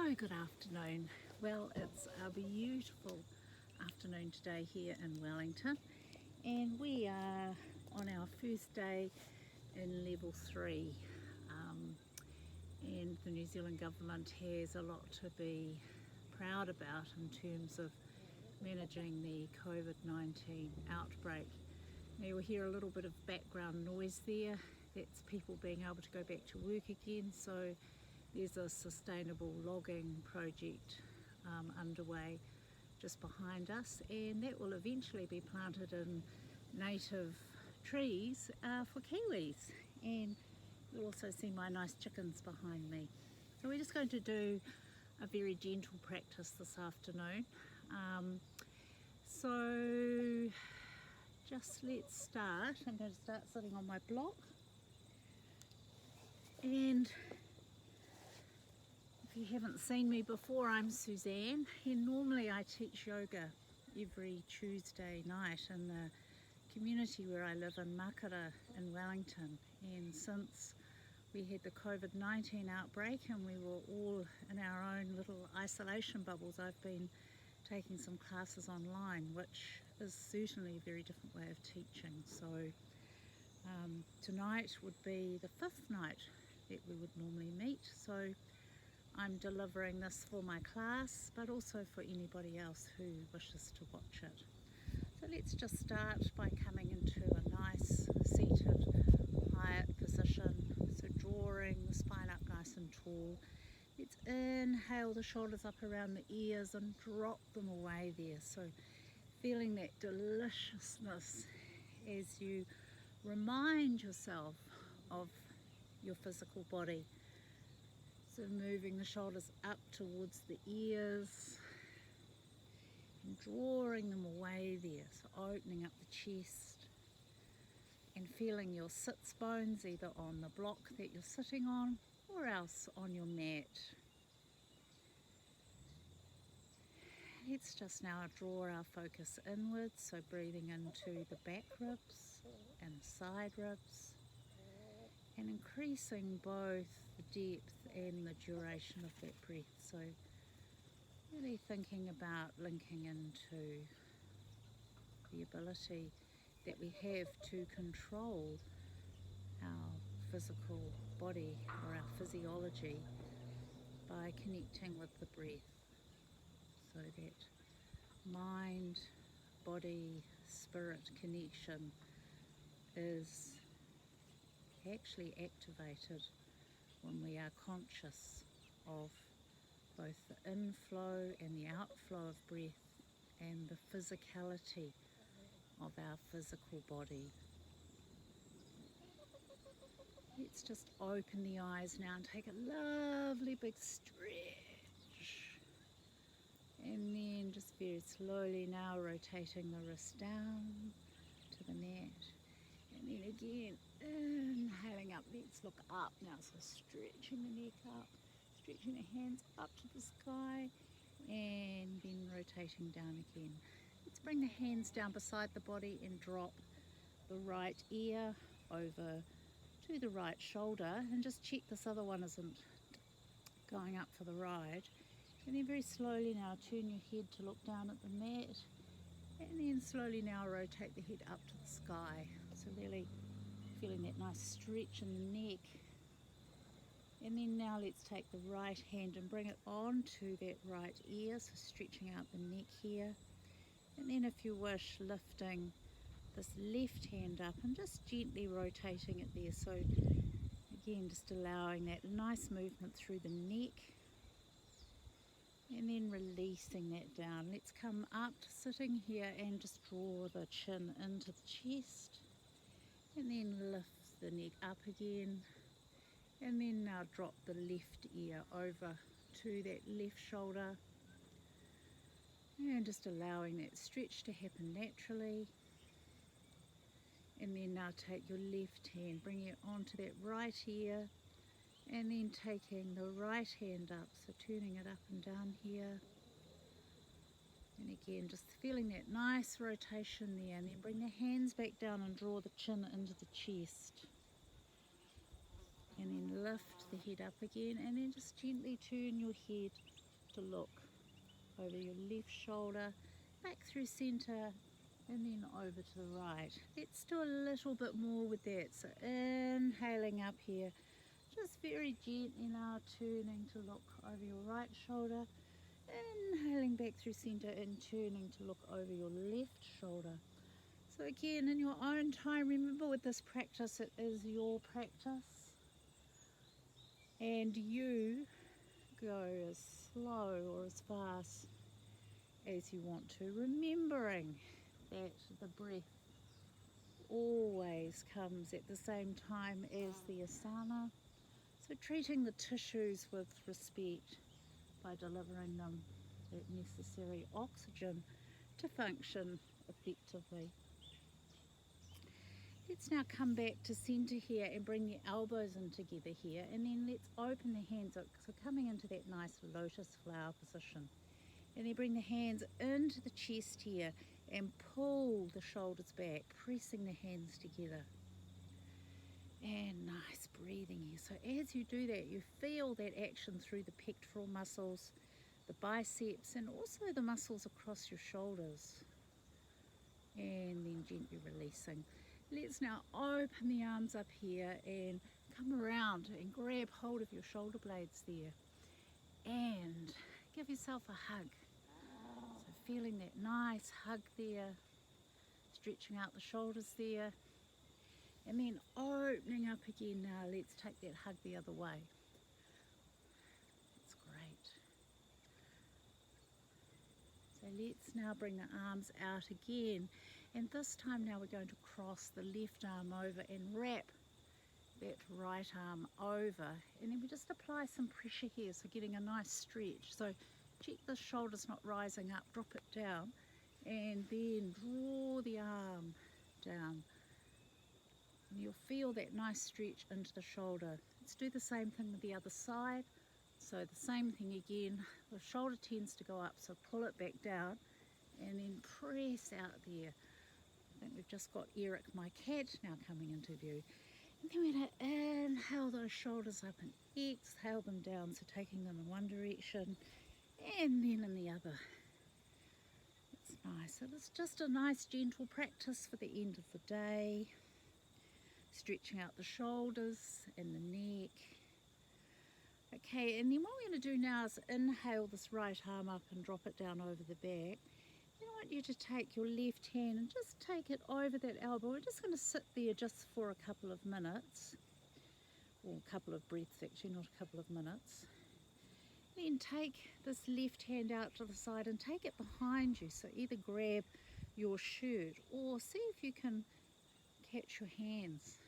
So good afternoon. Well, it's a beautiful afternoon today here in Wellington, and we are on our first day in level 3, and the New Zealand government has a lot to be proud about in terms of managing the COVID-19 outbreak. Now you'll hear a little bit of background noise there. That's people being able to go back to work again, so there's a sustainable logging project underway just behind us, and that will eventually be planted in native trees for kiwis. And you'll also see my nice chickens behind me. So we're just going to do a very gentle practice this afternoon. So just let's start. I'm going to start sitting on my block, and if you haven't seen me before, I'm Suzanne, and normally I teach yoga every Tuesday night in the community where I live in Makara in Wellington. And since we had the COVID-19 outbreak and we were all in our own little isolation bubbles, I've been taking some classes online, which is certainly a very different way of teaching. So tonight would be the 5th night that we would normally meet. So I'm delivering this for my class, but also for anybody else who wishes to watch it. So let's just start by coming into a nice seated, quiet position. So drawing the spine up nice and tall. Let's inhale the shoulders up around the ears and drop them away there. So feeling that deliciousness as you remind yourself of your physical body. So moving the shoulders up towards the ears and drawing them away there. So opening up the chest and feeling your sits bones either on the block that you're sitting on or else on your mat. Let's just now draw our focus inwards, so breathing into the back ribs and the side ribs, and increasing both the depth and the duration of that breath. So really thinking about linking into the ability that we have to control our physical body or our physiology by connecting with the breath. So that mind, body, spirit connection is actually activated when we are conscious of both the inflow and the outflow of breath and the physicality of our physical body. Let's just open the eyes now and take a lovely big stretch, and then just very slowly now rotating the wrist down to the mat. And then again, inhaling up, let's look up now. So stretching the neck up, stretching the hands up to the sky, and then rotating down again. Let's bring the hands down beside the body and drop the right ear over to the right shoulder, and just check this other one isn't going up for the ride. And then very slowly now turn your head to look down at the mat, and then slowly now rotate the head up to the sky. So really feeling that nice stretch in the neck. And then now let's take the right hand and bring it onto that right ear, so stretching out the neck here. And then if you wish, lifting this left hand up and just gently rotating it there. So again, just allowing that nice movement through the neck. And then releasing that down. Let's come up to sitting here and just draw the chin into the chest. And then lift the neck up again. And then now drop the left ear over to that left shoulder. And just allowing that stretch to happen naturally. And then now take your left hand, bringing it onto that right ear. And then taking the right hand up, so turning it up and down here. And again, just feeling that nice rotation there. And then bring the hands back down and draw the chin into the chest. And then lift the head up again. And then just gently turn your head just a look over your left shoulder, back through center, and then over to the right. Let's do a little bit more with that. So inhaling up here, just very gently now turning to look over your right shoulder, inhaling back through center and turning to look over your left shoulder. So again, in your own time, remember with this practice, it is your practice, and you go as slow or as fast as you want to, remembering that the breath always comes at the same time as the asana. So treating the tissues with respect by delivering them that necessary oxygen to function effectively. Let's now come back to center here and bring the elbows in together here, and then let's open the hands up, so coming into that nice lotus flower position. And then bring the hands into the chest here and pull the shoulders back, pressing the hands together. And nice breathing here. So as you do that, you feel that action through the pectoral muscles, the biceps, and also the muscles across your shoulders. And then gently releasing. Let's now open the arms up here and come around and grab hold of your shoulder blades there. And give yourself a hug. So feeling that nice hug there, stretching out the shoulders there. And then opening up again now. Let's take that hug the other way. That's great. So let's now bring the arms out again. And this time now we're going to cross the left arm over and wrap that right arm over. And then we just apply some pressure here, so getting a nice stretch. So check the shoulders not rising up, drop it down. And then draw the arm down. And you'll feel that nice stretch into the shoulder. Let's do the same thing with the other side. So the same thing again, the shoulder tends to go up, so pull it back down and then press out there. I think we've just got Eric, my cat, now coming into view. And then we're going to inhale those shoulders up and exhale them down, so taking them in one direction and then in the other. It's nice. So it's just a nice gentle practice for the end of the day. Stretching out the shoulders and the neck. Okay, and then what we're going to do now is inhale this right arm up and drop it down over the back. Then I want you to take your left hand and just take it over that elbow. We're just going to sit there just for a couple of minutes, or a couple of breaths actually, not a couple of minutes. Then take this left hand out to the side and take it behind you. So either grab your shirt or see if you can catch your hands.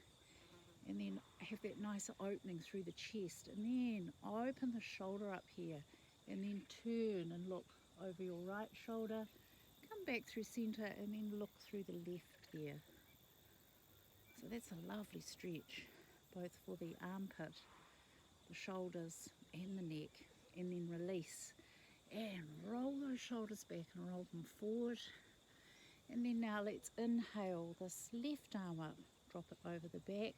And then have that nice opening through the chest, and then open the shoulder up here, and then turn and look over your right shoulder, come back through center, and then look through the left there. So that's a lovely stretch, both for the armpit, the shoulders and the neck, and then release and roll those shoulders back and roll them forward. And then now let's inhale this left arm up, drop it over the back.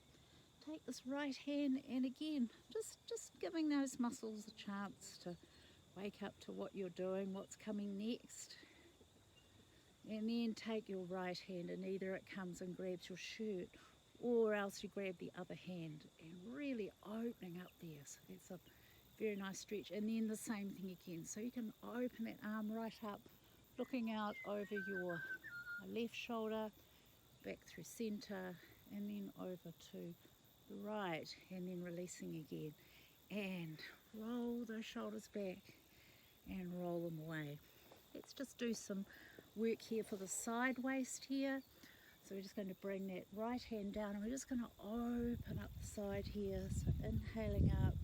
Take this right hand and again, just giving those muscles a chance to wake up to what you're doing, what's coming next. And then take your right hand and either it comes and grabs your shirt or else you grab the other hand and really opening up there. So that's a very nice stretch. And then the same thing again. So you can open that arm right up, looking out over your left shoulder, back through center, and then over to the right, and then releasing again. And roll those shoulders back and roll them away. Let's just do some work here for the side waist here. So we're just going to bring that right hand down and we're just going to open up the side here. So inhaling up,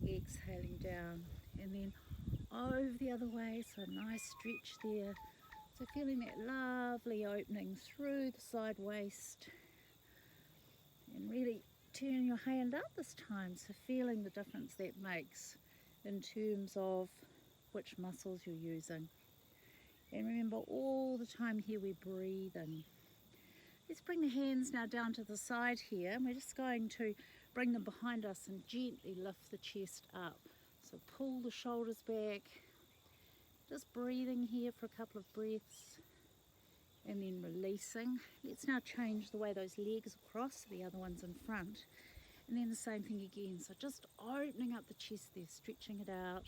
exhaling down, and then over the other way. So a nice stretch there. So feeling that lovely opening through the side waist, and really turn your hand up this time, so feeling the difference that makes in terms of which muscles you're using. And remember, all the time here we're breathing. Let's bring the hands now down to the side here, and we're just going to bring them behind us and gently lift the chest up. So So pull the shoulders back, just breathing here for a couple of breaths, and then releasing. Let's now change the way those legs are crossed, the other one's in front. And then the same thing again. So just opening up the chest there, stretching it out.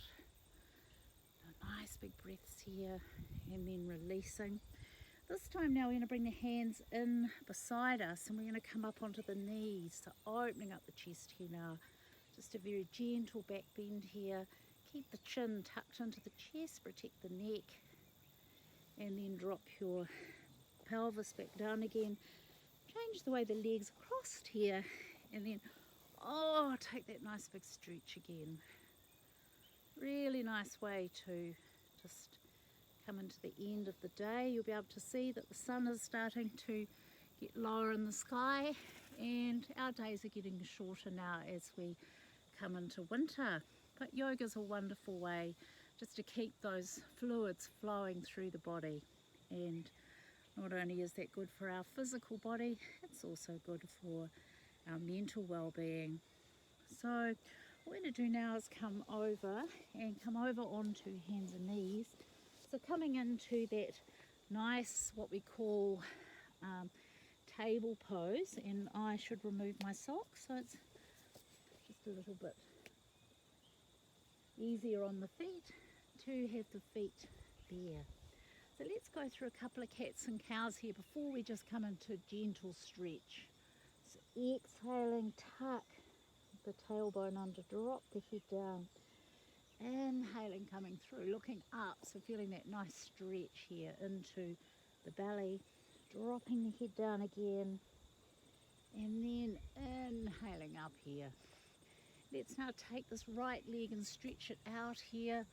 Nice big breaths here, and then releasing. This time now we're going to bring the hands in beside us, and we're going to come up onto the knees. So opening up the chest here now. Just a very gentle back bend here. Keep the chin tucked into the chest, protect the neck, and then drop your pelvis back down again. Change the way the legs are crossed here, and then take that nice big stretch again. Really nice way to just come into the end of the day. You'll be able to see that the sun is starting to get lower in the sky, and our days are getting shorter now as we come into winter. But yoga's a wonderful way just to keep those fluids flowing through the body, and not only is that good for our physical body, it's also good for our mental well-being. So what we're going to do now is come over onto hands and knees. So coming into that nice, what we call table pose, and I should remove my socks so it's just a little bit easier on the feet to have the feet there. So let's go through a couple of cats and cows here before we just come into gentle stretch. So exhaling, tuck the tailbone under, drop the head down. Inhaling, coming through, looking up, so feeling that nice stretch here into the belly, dropping the head down again, and then inhaling up here. Let's now take this right leg and stretch it out here,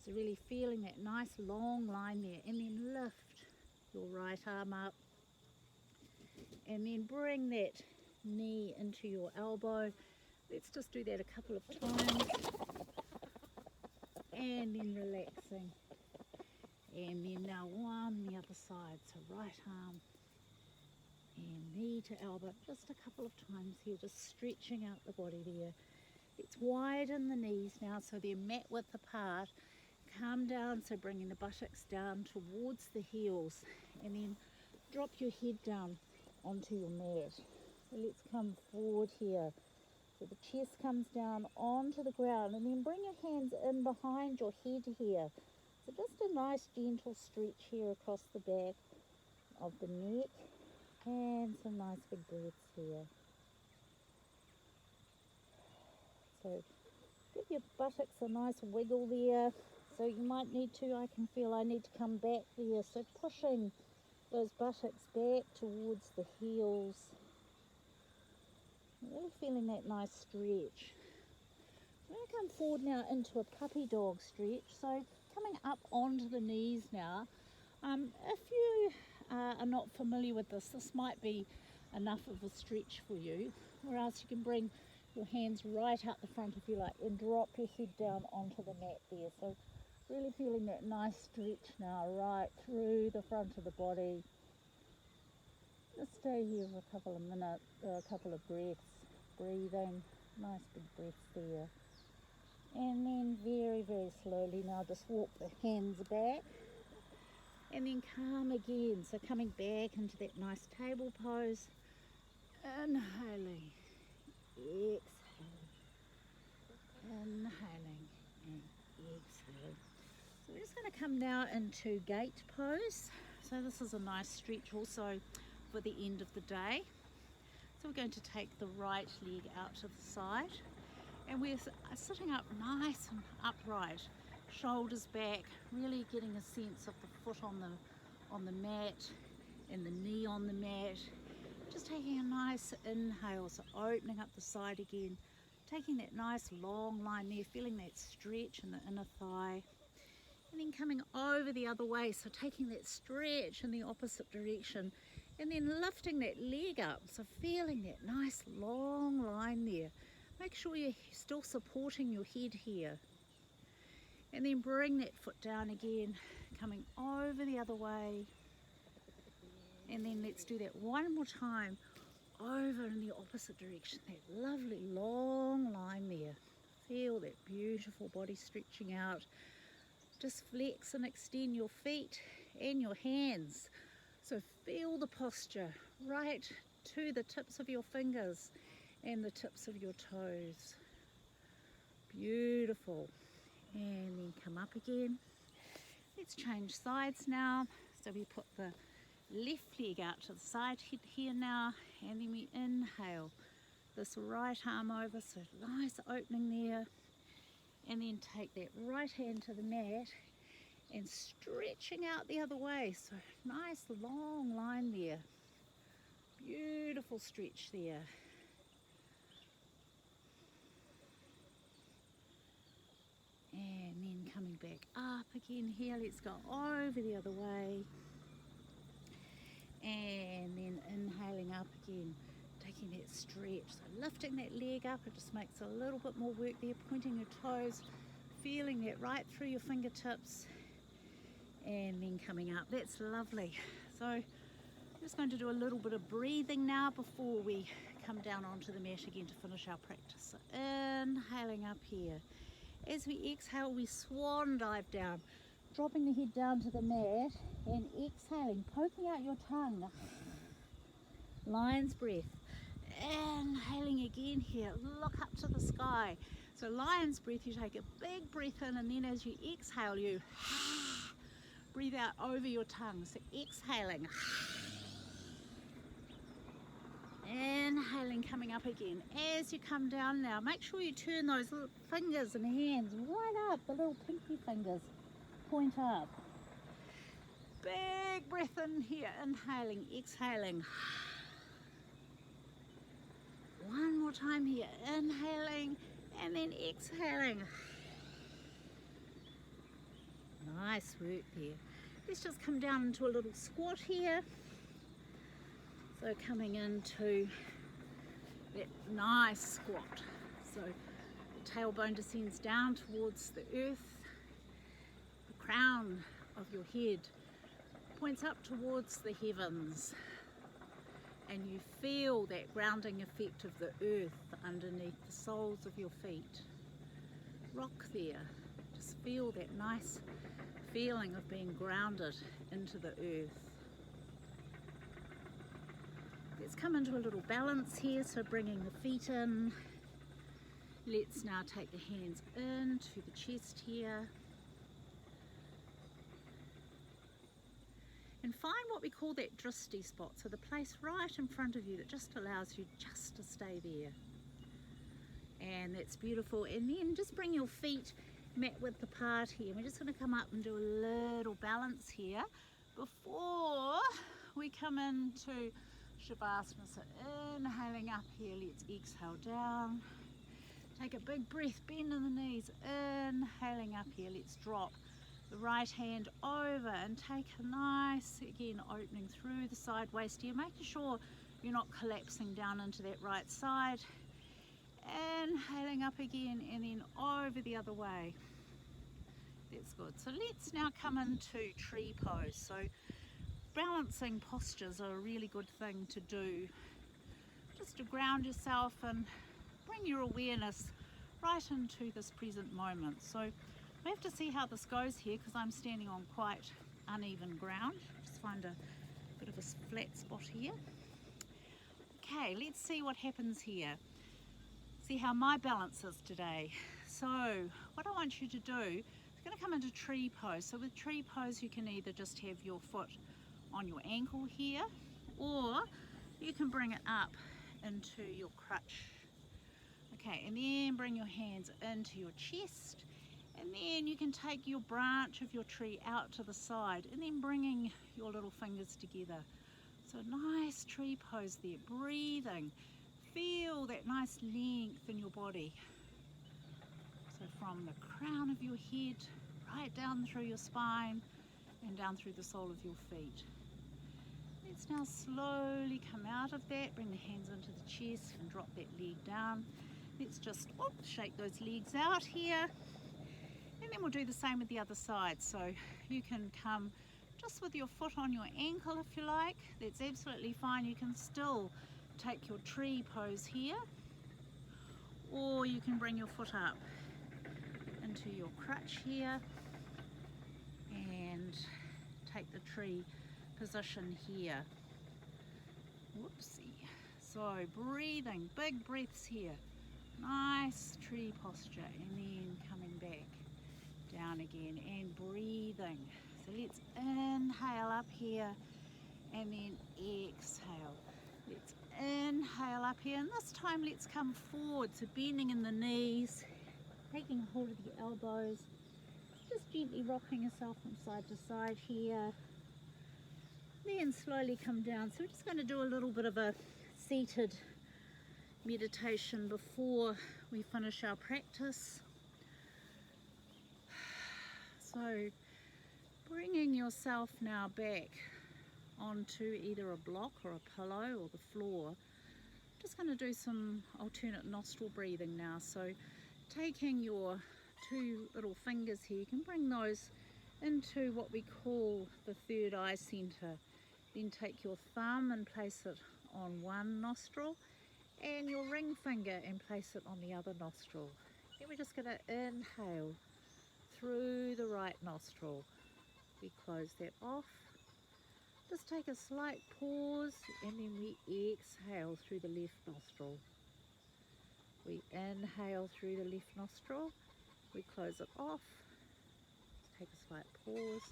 so really feeling that nice long line there, and then lift your right arm up, and then bring that knee into your elbow. Let's just do that a couple of times. And then relaxing, and then now on the other side, so right arm and knee to elbow, just a couple of times here, just stretching out the body there. Let's widen the knees now so they're mat width apart. Come down, so bringing the buttocks down towards the heels, and then drop your head down onto your mat. So let's come forward here. So the chest comes down onto the ground, and then bring your hands in behind your head here. So just a nice gentle stretch here across the back of the neck, and some nice big breaths here. So give your buttocks a nice wiggle there. So you might need to, I can feel I need to come back there. So pushing those buttocks back towards the heels. Really feeling that nice stretch. I'm going to come forward now into a puppy dog stretch. So coming up onto the knees now. If you are not familiar with this, this might be enough of a stretch for you. Or else you can bring your hands right out the front if you like, and drop your head down onto the mat there. So really feeling that nice stretch now right through the front of the body. Just stay here for a couple of minutes, a couple of breaths, breathing, nice big breaths there. And then very, very slowly now just walk the hands back, and then come again. So coming back into that nice table pose, inhaling, exhaling, inhaling and exhaling. So we're just going to come now into gate pose. So this is a nice stretch also for the end of the day. So we're going to take the right leg out to the side, and we're sitting up nice and upright, shoulders back, really getting a sense of the foot on the mat and the knee on the mat. Just taking a nice inhale, so opening up the side again, taking that nice long line there, feeling that stretch in the inner thigh, and then coming over the other way, so taking that stretch in the opposite direction, and then lifting that leg up, so feeling that nice long line there. Make sure you're still supporting your head here, and then bring that foot down again, coming over the other way, and then let's do that one more time over in the opposite direction. That lovely long line there. Feel that beautiful whole body stretching out. Just flex and extend your feet and your hands. So feel the posture right to the tips of your fingers and the tips of your toes. Beautiful. And then come up again. Let's change sides now. So we put the left leg out to the side here now, and then we inhale this right arm over, so nice opening there, and then take that right hand to the mat and stretching out the other way, so nice long line there. Beautiful stretch there. And then coming back up again here, let's go over the other way. And then inhaling up again, taking that stretch. So lifting that leg up, it just makes a little bit more work there, pointing your toes, feeling that right through your fingertips. And then coming up, that's lovely. So I'm just going to do a little bit of breathing now before we come down onto the mat again to finish our practice. So inhaling up here. As we exhale, we swan dive down, dropping the head down to the mat and exhaling, poking out your tongue. Lion's breath. Inhaling again here, look up to the sky. So lion's breath, you take a big breath in, and then as you exhale, you breathe out over your tongue. So exhaling. Inhaling, coming up again. As you come down now, make sure you turn those little fingers and hands right up, the little pinky fingers point up. Big breath in here, inhaling, exhaling. One more time here, inhaling and then exhaling. Nice work there. Let's just come down into a little squat here. So coming into that nice squat. So the tailbone descends down towards the earth. The crown of your head points up towards the heavens. And you feel that grounding effect of the earth underneath the soles of your feet. Rock there. Just feel that nice feeling of being grounded into the earth. Let's come into a little balance here, so bringing the feet in. Let's now take the hands into the chest here. And find what we call that drishti spot, so the place right in front of you that just allows you just to stay there. And that's beautiful. And then just bring your feet mat width apart here. We're just going to come up and do a little balance here before we come into Shavasana. So inhaling up here, let's exhale down. Take a big breath, bend in the knees. Inhaling up here, let's drop the right hand over and take a nice, again, opening through the side waist here, making sure you're not collapsing down into that right side. Inhaling up again and then over the other way. That's good. So let's now come into tree pose. So balancing postures are a really good thing to do, just to ground yourself and bring your awareness right into this present moment. So I have to see how this goes here because I'm standing on quite uneven ground. Just find a bit of a flat spot here. Okay, let's see what happens here. See how my balance is today. So what I want you to do is going to come into tree pose. So with tree pose you can either just have your foot on your ankle here, or you can bring it up into your crutch. Okay, and then bring your hands into your chest, and then you can take your branch of your tree out to the side and then bringing your little fingers together. So nice tree pose there, breathing. Feel that nice length in your body. So from the crown of your head right down through your spine and down through the sole of your feet. Let's now slowly come out of that, bring the hands into the chest and drop that leg down. Let's just shake those legs out here, and then we'll do the same with the other side. So you can come just with your foot on your ankle if you like, that's absolutely fine. You can still take your tree pose here, or you can bring your foot up into your crutch here and take the tree position here. Whoopsie. So breathing, big breaths here. Nice tree posture, and then coming back down again and breathing. So let's inhale up here and then exhale. Let's inhale up here, and this time let's come forward, so bending in the knees, taking hold of the elbows, just gently rocking yourself from side to side here. Then slowly come down. So we're just going to do a little bit of a seated meditation before we finish our practice. So bringing yourself now back onto either a block or a pillow or the floor. Just going to do some alternate nostril breathing now. So taking your two little fingers here, you can bring those into what we call the third eye center. Then take your thumb and place it on one nostril, and your ring finger and place it on the other nostril. Then we're just going to inhale through the right nostril. We close that off. Just take a slight pause, and then we exhale through the left nostril. We inhale through the left nostril. We close it off. Just take a slight pause.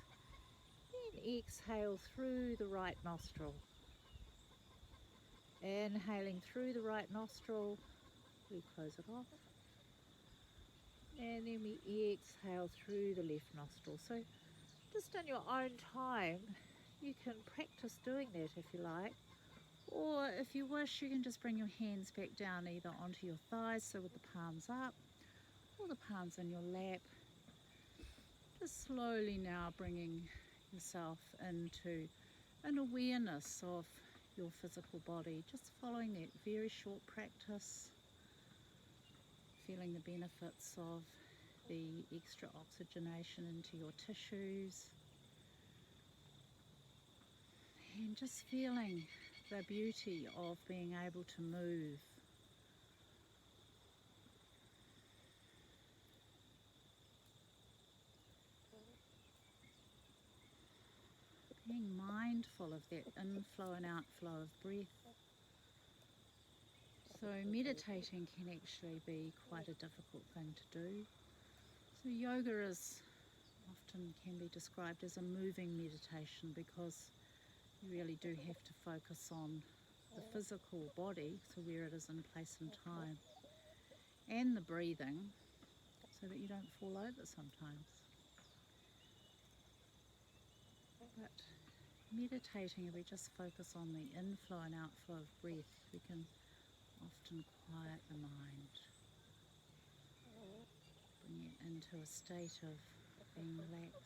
Then exhale through the right nostril. Inhaling through the right nostril, we close it off. And then we exhale through the left nostril. So just in your own time, you can practice doing that if you like. Or if you wish, you can just bring your hands back down either onto your thighs, so with the palms up, or the palms in your lap. Just slowly now bringing yourself into an awareness of your physical body, just following that very short practice, feeling the benefits of the extra oxygenation into your tissues, and just feeling the beauty of being able to move. Being mindful of that inflow and outflow of breath. So meditating can actually be quite a difficult thing to do. So yoga often can be described as a moving meditation, because you really do have to focus on the physical body, so where it is in place and time, and the breathing, so that you don't fall over sometimes. But meditating, if we just focus on the inflow and outflow of breath, we can often quiet the mind, bring it into a state of being relaxed.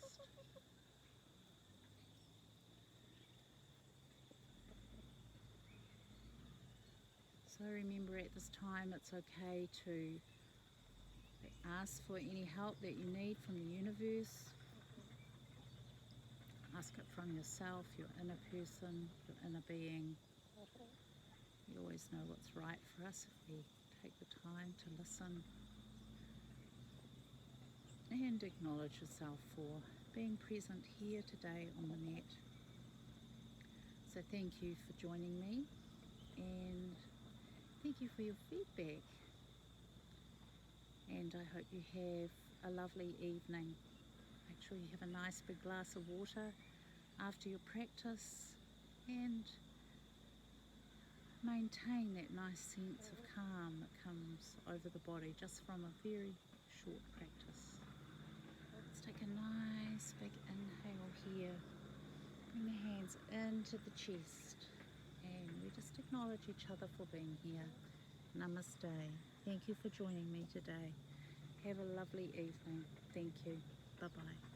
So remember, at this time it's okay to ask for any help that you need from the universe. Ask it from yourself, your inner person, your inner being. We always know what's right for us if we take the time to listen. And acknowledge yourself for being present here today on the mat. So thank you for joining me, and thank you for your feedback. And I hope you have a lovely evening. Make sure you have a nice big glass of water after your practice, and maintain that nice sense of calm that comes over the body just from a very short practice. Let's take a nice big inhale here. Bring the hands into the chest, and we just acknowledge each other for being here. Namaste. Thank you for joining me today. Have a lovely evening. Thank you. Bye-bye.